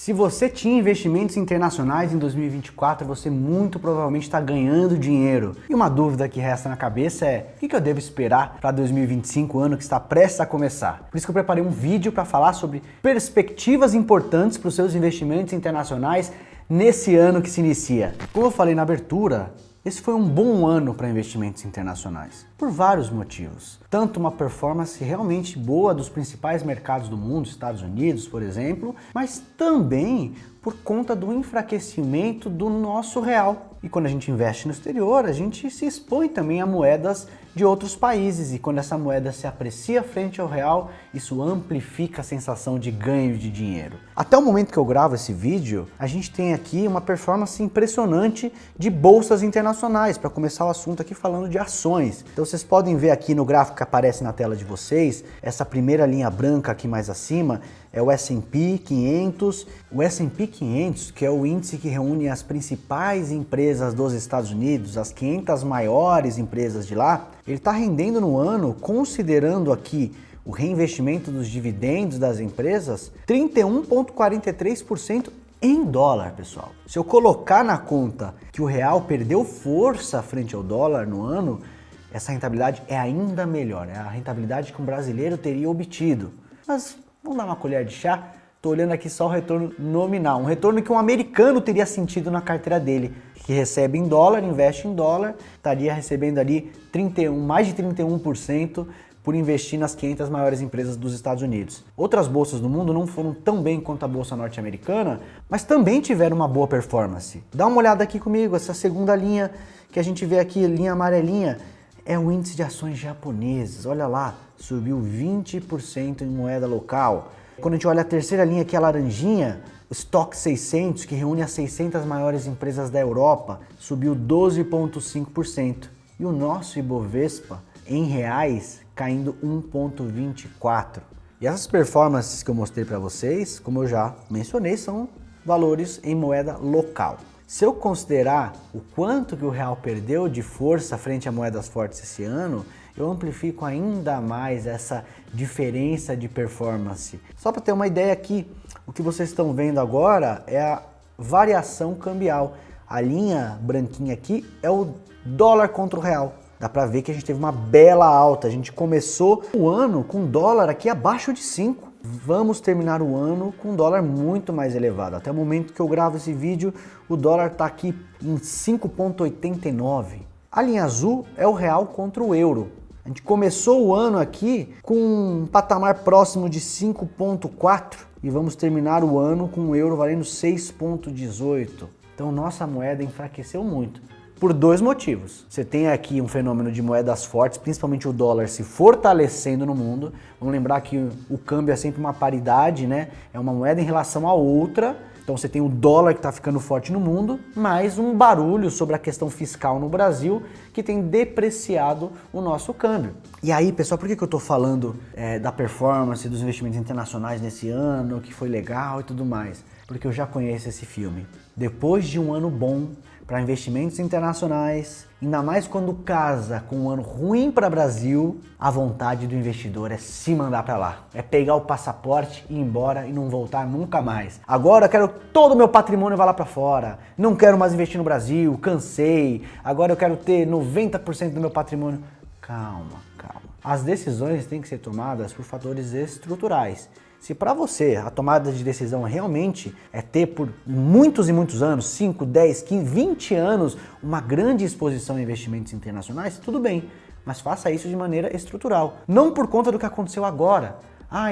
Se você tinha investimentos internacionais em 2024, você muito provavelmente está ganhando dinheiro. E uma dúvida que resta na cabeça é: o que eu devo esperar para 2025, ano que está prestes a começar? Por isso que eu preparei um vídeo para falar sobre perspectivas importantes para os seus investimentos internacionais nesse ano que se inicia. Como eu falei na abertura, esse foi um bom ano para investimentos internacionais, por vários motivos. Tanto uma performance realmente boa dos principais mercados do mundo, Estados Unidos, por exemplo, mas também por conta do enfraquecimento do nosso real. E quando a gente investe no exterior, a gente se expõe também a moedas de outros países, e quando essa moeda se aprecia frente ao real, isso amplifica a sensação de ganho de dinheiro. Até o momento que eu gravo esse vídeo, a gente tem aqui uma performance impressionante de bolsas internacionais, para começar o assunto aqui falando de ações. Então vocês podem ver aqui no gráfico que aparece na tela de vocês, essa primeira linha branca aqui mais acima é o S&P 500. O S&P 500, que é o índice que reúne as principais empresas dos Estados Unidos, as 500 maiores empresas de lá, ele está rendendo no ano, considerando aqui o reinvestimento dos dividendos das empresas, 31,43% em dólar, pessoal. Se eu colocar na conta que o real perdeu força frente ao dólar no ano, essa rentabilidade é ainda melhor, é a rentabilidade que um brasileiro teria obtido. Mas vamos dar uma colher de chá? Estou olhando aqui só o retorno nominal, um retorno que um americano teria sentido na carteira dele, que recebe em dólar, investe em dólar, estaria recebendo ali mais de 31% por investir nas 500 maiores empresas dos Estados Unidos. Outras bolsas do mundo não foram tão bem quanto a bolsa norte-americana, mas também tiveram uma boa performance. Dá uma olhada aqui comigo, essa segunda linha que a gente vê aqui, linha amarelinha, é o índice de ações japonesas. Olha lá, subiu 20% em moeda local. Quando a gente olha a terceira linha aqui, a laranjinha, o Stock 600, que reúne as 600 maiores empresas da Europa, subiu 12,5%. E o nosso Ibovespa, em reais, caindo 1,24%. E essas performances que eu mostrei para vocês, como eu já mencionei, são valores em moeda local. Se eu considerar o quanto que o real perdeu de força frente a moedas fortes esse ano, eu amplifico ainda mais essa diferença de performance. Só para ter uma ideia aqui, o que vocês estão vendo agora é a variação cambial. A linha branquinha aqui é o dólar contra o real. Dá para ver que a gente teve uma bela alta. A gente começou o ano com dólar aqui abaixo de 5. Vamos terminar o ano com um dólar muito mais elevado. Até o momento que eu gravo esse vídeo, o dólar está aqui em 5,89. A linha azul é o real contra o euro. A gente começou o ano aqui com um patamar próximo de 5,4 e vamos terminar o ano com o euro valendo 6,18. Então nossa moeda enfraqueceu muito. Por dois motivos. Você tem aqui um fenômeno de moedas fortes, principalmente o dólar se fortalecendo no mundo. Vamos lembrar que o câmbio é sempre uma paridade, né? É uma moeda em relação a outra. Então você tem o dólar que está ficando forte no mundo, mais um barulho sobre a questão fiscal no Brasil que tem depreciado o nosso câmbio. E aí, pessoal, por que eu estou falando da performance dos investimentos internacionais nesse ano, que foi legal e tudo mais? Porque eu já conheço esse filme. Depois de um ano bom para investimentos internacionais, ainda mais quando casa com um ano ruim para o Brasil, a vontade do investidor é se mandar para lá. É pegar o passaporte, ir embora e não voltar nunca mais. Agora eu quero todo o meu patrimônio vai lá para fora. Não quero mais investir no Brasil, cansei. Agora eu quero ter 90% do meu patrimônio. Calma, calma. As decisões têm que ser tomadas por fatores estruturais. Se para você a tomada de decisão realmente é ter por muitos e muitos anos, 5, 10, 15, 20 anos, uma grande exposição a investimentos internacionais, tudo bem, mas faça isso de maneira estrutural. Não por conta do que aconteceu agora.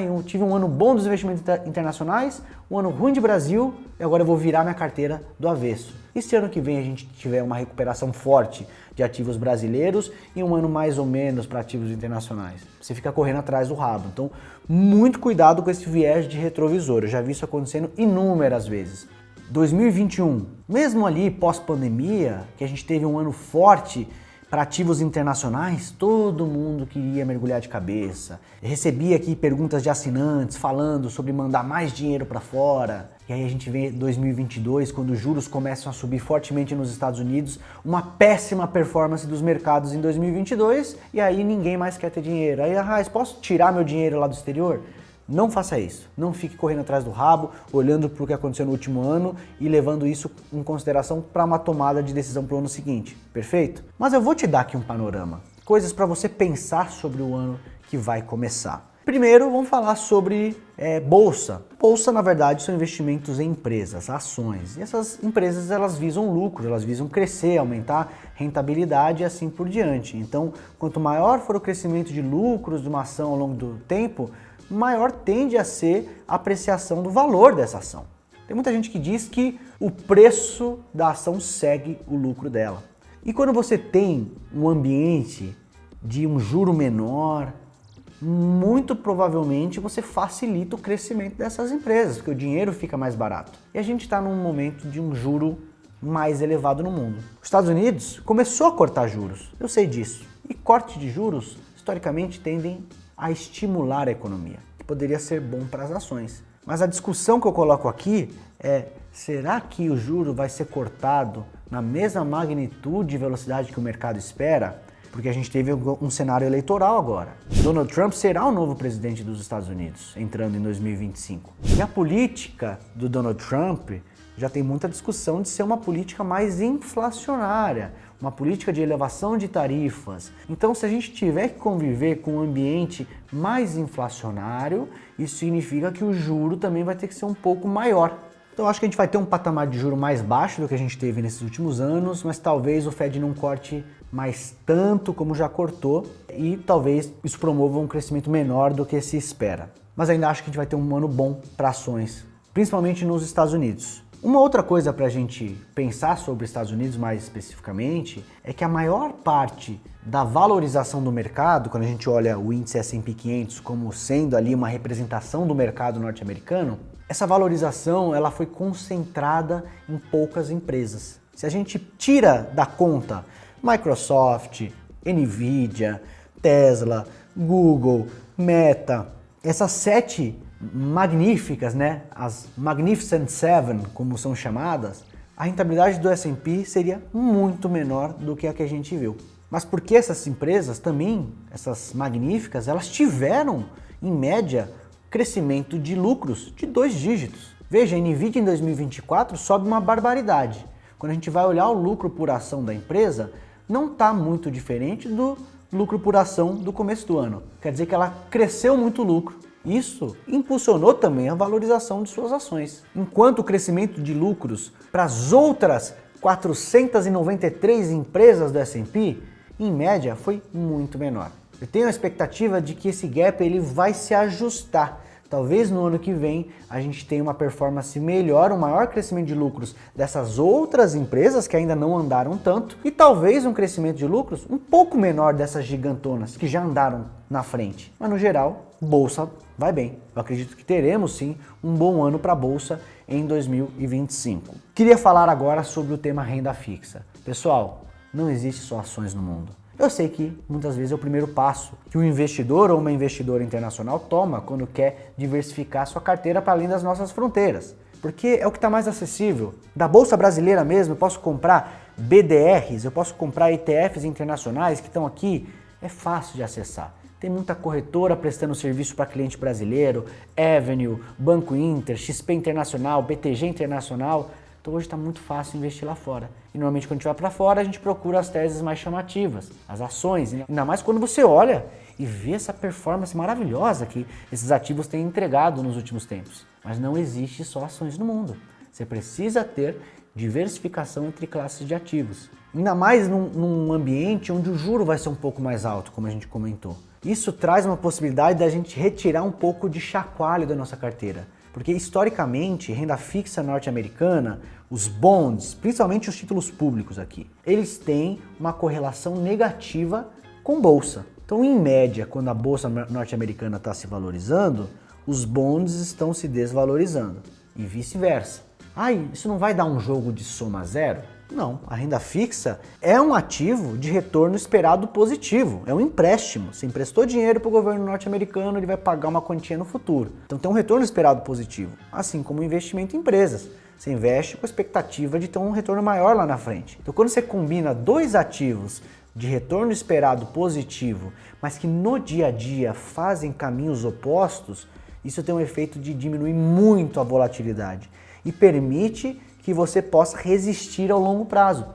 Eu tive um ano bom dos investimentos internacionais, um ano ruim de Brasil, e agora eu vou virar minha carteira do avesso. E se ano que vem a gente tiver uma recuperação forte de ativos brasileiros e um ano mais ou menos para ativos internacionais? Você fica correndo atrás do rabo. Então, muito cuidado com esse viés de retrovisor. Eu já vi isso acontecendo inúmeras vezes. 2021, mesmo ali pós-pandemia, que a gente teve um ano forte para ativos internacionais, todo mundo queria mergulhar de cabeça. Eu recebi aqui perguntas de assinantes falando sobre mandar mais dinheiro para fora. E aí a gente vê 2022, quando os juros começam a subir fortemente nos Estados Unidos, uma péssima performance dos mercados em 2022, e aí ninguém mais quer ter dinheiro. Aí, posso tirar meu dinheiro lá do exterior? Não faça isso. Não fique correndo atrás do rabo, olhando para o que aconteceu no último ano e levando isso em consideração para uma tomada de decisão para o ano seguinte. Perfeito? Mas eu vou te dar aqui um panorama. Coisas para você pensar sobre o ano que vai começar. Primeiro, vamos falar sobre bolsa. Bolsa, na verdade, são investimentos em empresas, ações. E essas empresas, elas visam lucro, elas visam crescer, aumentar rentabilidade e assim por diante. Então, quanto maior for o crescimento de lucros de uma ação ao longo do tempo, maior tende a ser a apreciação do valor dessa ação. Tem muita gente que diz que o preço da ação segue o lucro dela. E quando você tem um ambiente de um juro menor, muito provavelmente você facilita o crescimento dessas empresas, porque o dinheiro fica mais barato. E a gente está num momento de um juro mais elevado no mundo. Os Estados Unidos começou a cortar juros, eu sei disso. E corte de juros, historicamente, tendem a estimular a economia, que poderia ser bom para as ações. Mas a discussão que eu coloco aqui é, será que o juro vai ser cortado na mesma magnitude e velocidade que o mercado espera? Porque a gente teve um cenário eleitoral agora. Donald Trump será o novo presidente dos Estados Unidos, entrando em 2025. E a política do Donald Trump já tem muita discussão de ser uma política mais inflacionária, uma política de elevação de tarifas. Então, se a gente tiver que conviver com um ambiente mais inflacionário, isso significa que o juro também vai ter que ser um pouco maior. Então, acho que a gente vai ter um patamar de juro mais baixo do que a gente teve nesses últimos anos, mas talvez o Fed não corte mais tanto como já cortou e talvez isso promova um crescimento menor do que se espera. Mas ainda acho que a gente vai ter um ano bom para ações, principalmente nos Estados Unidos. Uma outra coisa para a gente pensar sobre os Estados Unidos mais especificamente é que a maior parte da valorização do mercado, quando a gente olha o índice S&P 500 como sendo ali uma representação do mercado norte-americano, essa valorização ela foi concentrada em poucas empresas. Se a gente tira da conta Microsoft, Nvidia, Tesla, Google, Meta, essas 7 magníficas, né? As Magnificent Seven, como são chamadas, a rentabilidade do S&P seria muito menor do que a a gente viu. Mas porque essas empresas também, essas magníficas, elas tiveram, em média, crescimento de lucros de 2 dígitos. Veja, a Nvidia em 2024 sobe uma barbaridade. Quando a gente vai olhar o lucro por ação da empresa, não está muito diferente do lucro por ação do começo do ano. Quer dizer que ela cresceu muito o lucro. Isso impulsionou também a valorização de suas ações. Enquanto o crescimento de lucros para as outras 493 empresas do S&P, em média, foi muito menor. Eu tenho a expectativa de que esse gap ele vai se ajustar. Talvez no ano que vem a gente tenha uma performance melhor, um maior crescimento de lucros dessas outras empresas que ainda não andaram tanto e talvez um crescimento de lucros um pouco menor dessas gigantonas que já andaram na frente. Mas no geral, bolsa vai bem. Eu acredito que teremos sim um bom ano para a bolsa em 2025. Queria falar agora sobre o tema renda fixa. Pessoal, não existe só ações no mundo. Eu sei que muitas vezes é o primeiro passo que um investidor ou uma investidora internacional toma quando quer diversificar sua carteira para além das nossas fronteiras, porque é o que está mais acessível. Da Bolsa Brasileira mesmo, eu posso comprar BDRs, eu posso comprar ETFs internacionais que estão aqui, é fácil de acessar. Tem muita corretora prestando serviço para cliente brasileiro, Avenue, Banco Inter, XP Internacional, BTG Internacional. Então hoje está muito fácil investir lá fora. E normalmente quando a gente vai para fora, a gente procura as teses mais chamativas, as ações. Ainda mais quando você olha e vê essa performance maravilhosa que esses ativos têm entregado nos últimos tempos. Mas não existe só ações no mundo. Você precisa ter diversificação entre classes de ativos. Ainda mais num ambiente onde o juro vai ser um pouco mais alto, como a gente comentou. Isso traz uma possibilidade da gente retirar um pouco de chacoalho da nossa carteira. Porque historicamente, renda fixa norte-americana, os bonds, principalmente os títulos públicos aqui, eles têm uma correlação negativa com bolsa. Então, em média, quando a bolsa norte-americana está se valorizando, os bonds estão se desvalorizando e vice-versa. Isso não vai dar um jogo de soma zero? Não, a renda fixa é um ativo de retorno esperado positivo, é um empréstimo. Você emprestou dinheiro para o governo norte-americano, ele vai pagar uma quantia no futuro. Então tem um retorno esperado positivo, assim como o investimento em empresas. Você investe com a expectativa de ter um retorno maior lá na frente. Então quando você combina 2 ativos de retorno esperado positivo, mas que no dia a dia fazem caminhos opostos, Isso tem um efeito de diminuir muito a volatilidade e permite que você possa resistir ao longo prazo.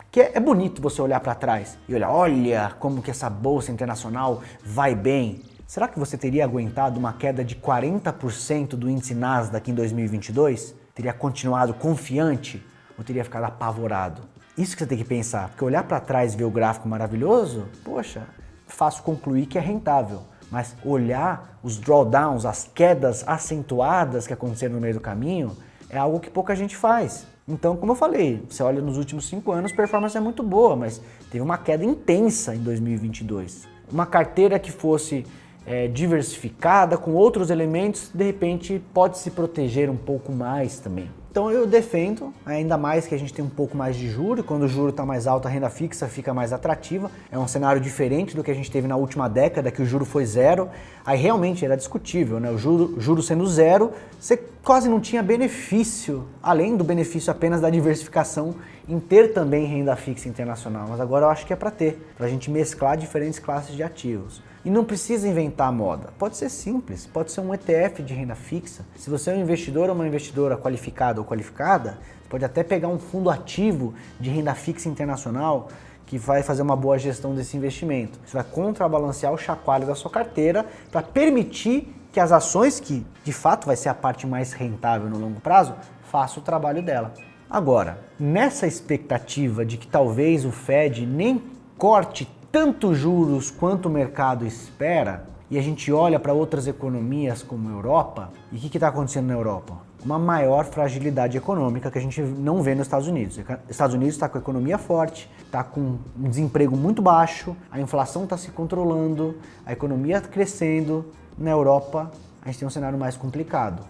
Que é bonito você olhar para trás e olhar, olha como que essa bolsa internacional vai bem. Será que você teria aguentado uma queda de 40% do índice Nasdaq em 2022? Teria continuado confiante ou teria ficado apavorado? Isso que você tem que pensar, porque olhar para trás e ver o gráfico maravilhoso, poxa, fácil concluir que é rentável. Mas olhar os drawdowns, as quedas acentuadas que aconteceram no meio do caminho, é algo que pouca gente faz. Então, como eu falei, você olha nos últimos 5 anos, a performance é muito boa, mas teve uma queda intensa em 2022. Uma carteira que fosse diversificada, com outros elementos, de repente pode se proteger um pouco mais também. Então eu defendo, ainda mais que a gente tem um pouco mais de juro, quando o juro está mais alto, a renda fixa fica mais atrativa. É um cenário diferente do que a gente teve na última década, que o juro foi zero. Aí realmente era discutível, né? O juro sendo zero, você quase não tinha benefício, além do benefício apenas da diversificação, em ter também renda fixa internacional. Mas agora eu acho que é para ter, para a gente mesclar diferentes classes de ativos. E não precisa inventar a moda. Pode ser simples, pode ser um ETF de renda fixa. Se você é um investidor ou uma investidora qualificada ou qualificada, você pode até pegar um fundo ativo de renda fixa internacional que vai fazer uma boa gestão desse investimento. Você vai contrabalancear o chacoalho da sua carteira para permitir que as ações, que de fato vai ser a parte mais rentável no longo prazo, façam o trabalho dela. Agora, nessa expectativa de que talvez o Fed nem corte tanto juros quanto o mercado espera, e a gente olha para outras economias como a Europa, e o que está acontecendo na Europa? Uma maior fragilidade econômica que a gente não vê nos Estados Unidos. Os Estados Unidos está com a economia forte, está com um desemprego muito baixo, a inflação está se controlando, a economia crescendo. Na Europa, a gente tem um cenário mais complicado.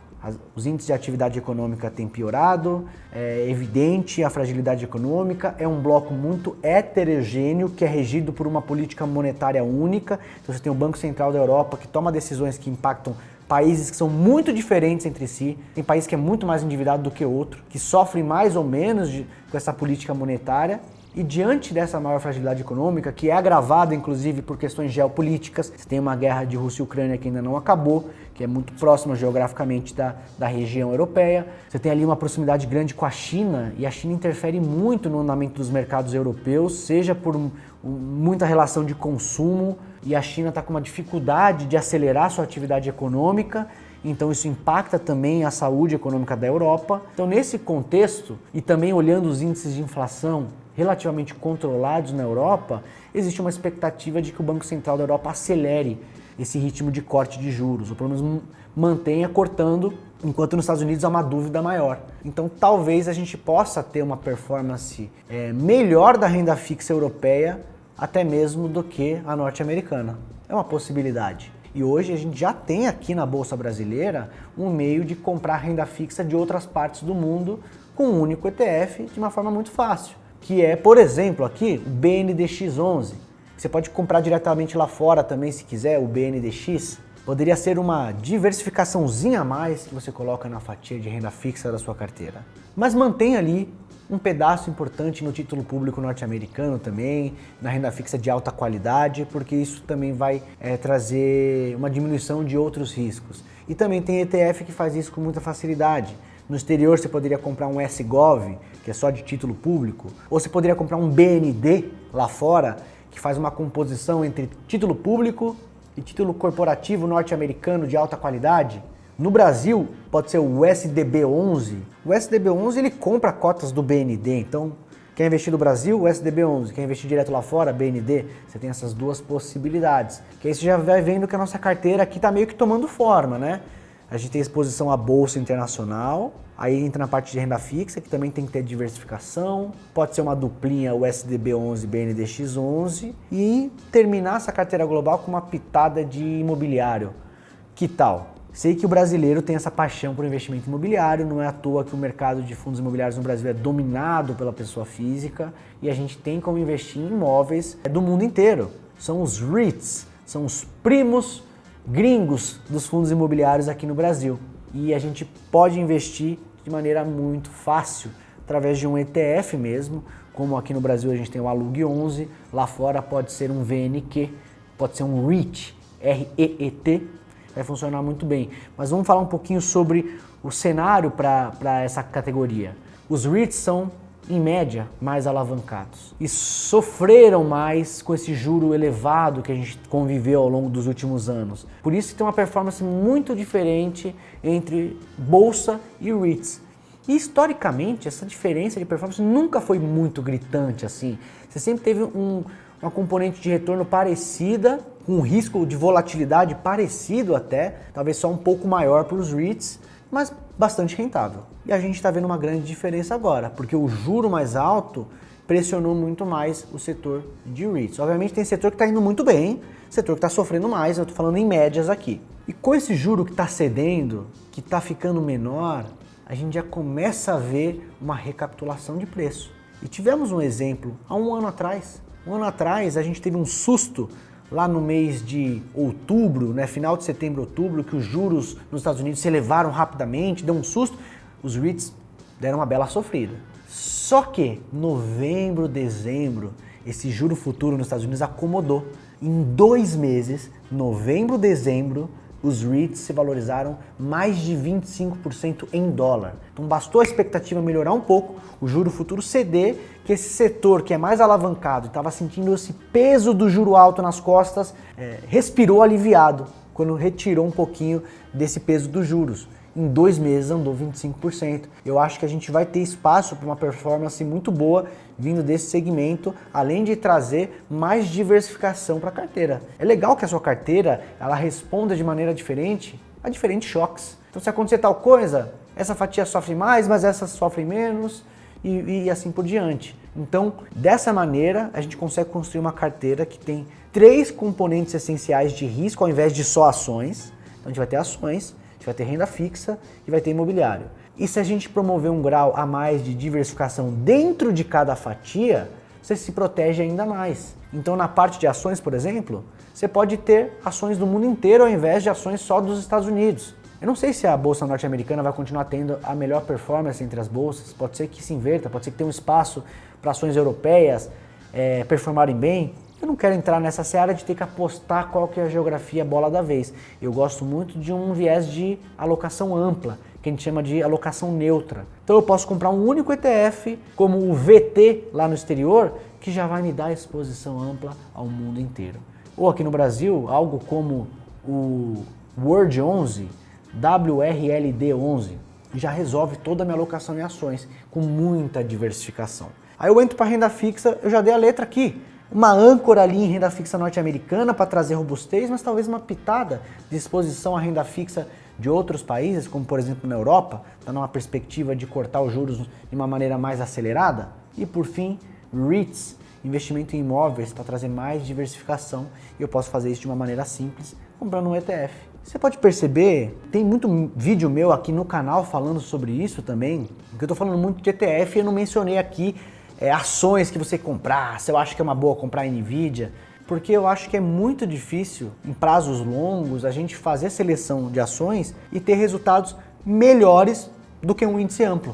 Os índices de atividade econômica têm piorado, é evidente a fragilidade econômica, é um bloco muito heterogêneo que é regido por uma política monetária única. Então você tem o Banco Central da Europa que toma decisões que impactam países que são muito diferentes entre si, tem país que é muito mais endividado do que outro, que sofre mais ou menos com essa política monetária. E diante dessa maior fragilidade econômica, que é agravada inclusive por questões geopolíticas, você tem uma guerra de Rússia e Ucrânia que ainda não acabou, que é muito próxima geograficamente da região europeia. Você tem ali uma proximidade grande com a China, e a China interfere muito no andamento dos mercados europeus, seja por muita relação de consumo, e a China está com uma dificuldade de acelerar sua atividade econômica, então isso impacta também a saúde econômica da Europa. Então nesse contexto, e também olhando os índices de inflação relativamente controlados na Europa, existe uma expectativa de que o Banco Central da Europa acelere esse ritmo de corte de juros, ou pelo menos mantenha cortando, enquanto nos Estados Unidos há uma dúvida maior. Então talvez a gente possa ter uma performance melhor da renda fixa europeia, até mesmo do que a norte-americana. É uma possibilidade. E hoje a gente já tem aqui na Bolsa Brasileira um meio de comprar renda fixa de outras partes do mundo com um único ETF de uma forma muito fácil, que é, por exemplo, aqui o BNDX11. Você pode comprar diretamente lá fora também se quiser, o BNDX. Poderia ser uma diversificaçãozinha a mais que você coloca na fatia de renda fixa da sua carteira. Mas mantém ali um pedaço importante no título público norte-americano também, na renda fixa de alta qualidade, porque isso também vai trazer uma diminuição de outros riscos. E também tem ETF que faz isso com muita facilidade. No exterior você poderia comprar um SGOV, que é só de título público, ou você poderia comprar um BND lá fora, que faz uma composição entre título público e título corporativo norte-americano de alta qualidade. No Brasil, pode ser o SDB11. O SDB11 ele compra cotas do BND, então quer investir no Brasil, o SDB11, quer investir direto lá fora, BND, você tem essas duas possibilidades. Que aí você já vai vendo que a nossa carteira aqui está meio que tomando forma, né? A gente tem exposição à Bolsa Internacional, aí entra na parte de renda fixa, que também tem que ter diversificação, pode ser uma duplinha, o SDB11, BNDX11, e terminar essa carteira global com uma pitada de imobiliário. Que tal? Sei que o brasileiro tem essa paixão por investimento imobiliário, não é à toa que o mercado de fundos imobiliários no Brasil é dominado pela pessoa física, e a gente tem como investir em imóveis do mundo inteiro. São os REITs, são os primos gringos dos fundos imobiliários aqui no Brasil. E a gente pode investir de maneira muito fácil, através de um ETF mesmo, como aqui no Brasil a gente tem o ALUG11, lá fora pode ser um VNQ, pode ser um REIT, REET, vai funcionar muito bem. Mas vamos falar um pouquinho sobre o cenário para essa categoria. Os REITs são, em média, mais alavancados e sofreram mais com esse juro elevado que a gente conviveu ao longo dos últimos anos. Por isso que tem uma performance muito diferente entre bolsa e REITs. E historicamente, essa diferença de performance nunca foi muito gritante assim. Você sempre teve uma componente de retorno parecida, com um risco de volatilidade parecido até, talvez só um pouco maior para os REITs, mas bastante rentável. E a gente está vendo uma grande diferença agora, porque o juro mais alto pressionou muito mais o setor de REITs. Obviamente tem setor que está indo muito bem, setor que está sofrendo mais, eu estou falando em médias aqui. E com esse juro que está cedendo, que está ficando menor, a gente já começa a ver uma recapitulação de preço. E tivemos um exemplo há um ano atrás. Um ano atrás a gente teve um susto lá no mês de outubro, né, final de setembro, outubro, que os juros nos Estados Unidos se elevaram rapidamente, deu um susto, os REITs deram uma bela sofrida. Só que novembro, dezembro, esse juro futuro nos Estados Unidos acomodou. Em 2 meses, novembro, dezembro, os REITs se valorizaram mais de 25% em dólar. Então bastou a expectativa melhorar um pouco, o juro futuro ceder, que esse setor que é mais alavancado e estava sentindo esse peso do juro alto nas costas, respirou aliviado quando retirou um pouquinho desse peso dos juros. Em 2 meses andou 25%. Eu acho que a gente vai ter espaço para uma performance muito boa vindo desse segmento, além de trazer mais diversificação para a carteira. É legal que a sua carteira ela responda de maneira diferente a diferentes choques. Então se acontecer tal coisa, essa fatia sofre mais, mas essa sofre menos e assim por diante. Então, dessa maneira, a gente consegue construir uma carteira que tem 3 componentes essenciais de risco ao invés de só ações. Então a gente vai ter ações, vai ter renda fixa e vai ter imobiliário. E se a gente promover um grau a mais de diversificação dentro de cada fatia, você se protege ainda mais. Então na parte de ações, por exemplo, você pode ter ações do mundo inteiro ao invés de ações só dos Estados Unidos. Eu não sei se a bolsa norte-americana vai continuar tendo a melhor performance entre as bolsas, pode ser que se inverta, pode ser que tenha um espaço para ações europeias performarem bem. Eu não quero entrar nessa seara de ter que apostar qual que é a geografia bola da vez. Eu gosto muito de um viés de alocação ampla, que a gente chama de alocação neutra. Então eu posso comprar um único ETF, como o VT lá no exterior, que já vai me dar exposição ampla ao mundo inteiro. Ou aqui no Brasil, algo como o World 11, WRLD 11, já resolve toda a minha alocação em ações, com muita diversificação. Aí eu entro para renda fixa, eu já dei a letra aqui. Uma âncora ali em renda fixa norte-americana para trazer robustez, mas talvez uma pitada de exposição à renda fixa de outros países, como por exemplo na Europa, está numa perspectiva de cortar os juros de uma maneira mais acelerada. E por fim, REITs, investimento em imóveis para trazer mais diversificação. E eu posso fazer isso de uma maneira simples, comprando um ETF. Você pode perceber, tem muito vídeo meu aqui no canal falando sobre isso também, porque eu estou falando muito de ETF e eu não mencionei aqui ações que você comprar, se eu acho que é uma boa comprar Nvidia, porque eu acho que é muito difícil, em prazos longos, a gente fazer seleção de ações e ter resultados melhores do que um índice amplo.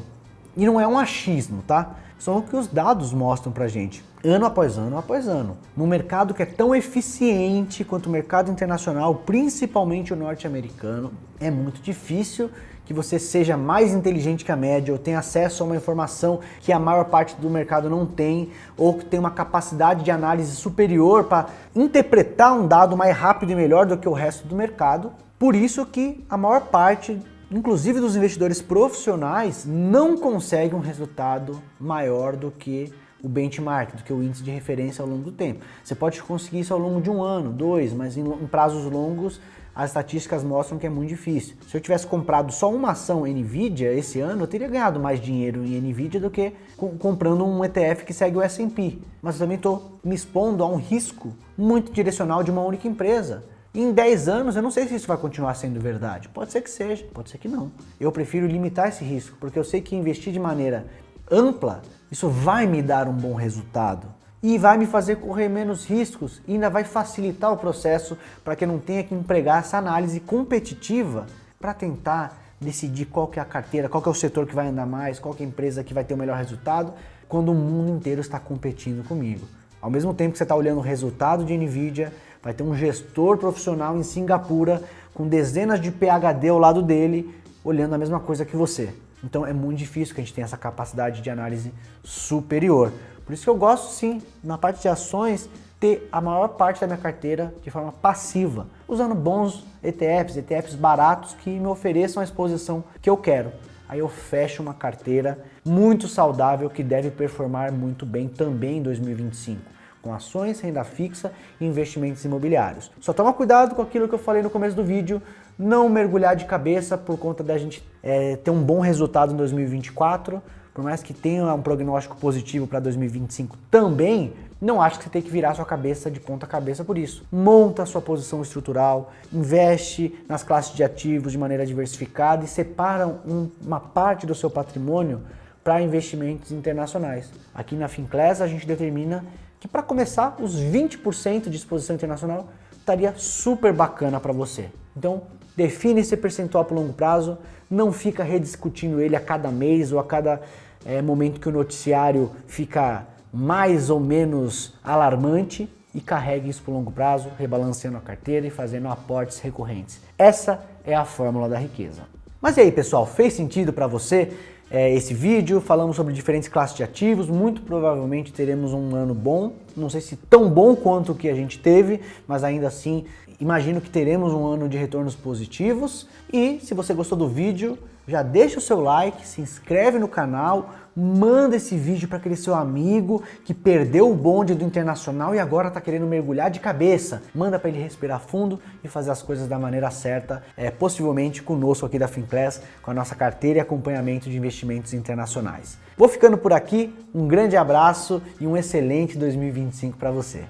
E não é um achismo, tá? São o que os dados mostram pra gente, ano após ano após ano. Num mercado que é tão eficiente quanto o mercado internacional, principalmente o norte-americano, é muito difícil que você seja mais inteligente que a média ou tenha acesso a uma informação que a maior parte do mercado não tem, ou que tem uma capacidade de análise superior para interpretar um dado mais rápido e melhor do que o resto do mercado. Por isso que a maior parte, inclusive dos investidores profissionais, não consegue um resultado maior do que o benchmark, do que o índice de referência ao longo do tempo. Você pode conseguir isso ao longo de 1 ano, 2, mas em prazos longos as estatísticas mostram que é muito difícil. Se eu tivesse comprado só uma ação Nvidia esse ano, eu teria ganhado mais dinheiro em Nvidia do que comprando um ETF que segue o S&P. Mas eu também estou me expondo a um risco muito direcional de uma única empresa. Em 10 anos, eu não sei se isso vai continuar sendo verdade. Pode ser que seja, pode ser que não. Eu prefiro limitar esse risco, porque eu sei que investir de maneira ampla, isso vai me dar um bom resultado. E vai me fazer correr menos riscos e ainda vai facilitar o processo para que eu não tenha que empregar essa análise competitiva para tentar decidir qual que é a carteira, qual que é o setor que vai andar mais, qual que é a empresa que vai ter o melhor resultado, quando o mundo inteiro está competindo comigo. Ao mesmo tempo que você está olhando o resultado de Nvidia, vai ter um gestor profissional em Singapura com dezenas de PhD ao lado dele, olhando a mesma coisa que você. Então é muito difícil que a gente tenha essa capacidade de análise superior. Por isso que eu gosto sim, na parte de ações, ter a maior parte da minha carteira de forma passiva, usando bons ETFs baratos que me ofereçam a exposição que eu quero. Aí eu fecho uma carteira muito saudável que deve performar muito bem também em 2025, com ações, renda fixa e investimentos imobiliários. Só toma cuidado com aquilo que eu falei no começo do vídeo, não mergulhar de cabeça por conta da gente ter um bom resultado em 2024, por mais que tenha um prognóstico positivo para 2025 também, não acho que você tem que virar sua cabeça de ponta cabeça por isso. Monta a sua posição estrutural, investe nas classes de ativos de maneira diversificada e separa uma parte do seu patrimônio para investimentos internacionais. Aqui na Finclass a gente determina que para começar os 20% de exposição internacional estaria super bacana para você. Então define esse percentual para o longo prazo, não fica rediscutindo ele a cada mês ou a cada momento que o noticiário fica mais ou menos alarmante e carregue isso para o longo prazo, rebalanceando a carteira e fazendo aportes recorrentes. Essa é a fórmula da riqueza. Mas e aí, pessoal, fez sentido para você esse vídeo? Falamos sobre diferentes classes de ativos, muito provavelmente teremos um ano bom, não sei se tão bom quanto o que a gente teve, mas ainda assim imagino que teremos um ano de retornos positivos. E se você gostou do vídeo, já deixa o seu like, se inscreve no canal, manda esse vídeo para aquele seu amigo que perdeu o bonde do internacional e agora está querendo mergulhar de cabeça. Manda para ele respirar fundo e fazer as coisas da maneira certa, possivelmente conosco aqui da Finclass, com a nossa carteira e acompanhamento de investimentos internacionais. Vou ficando por aqui, um grande abraço e um excelente 2025 para você.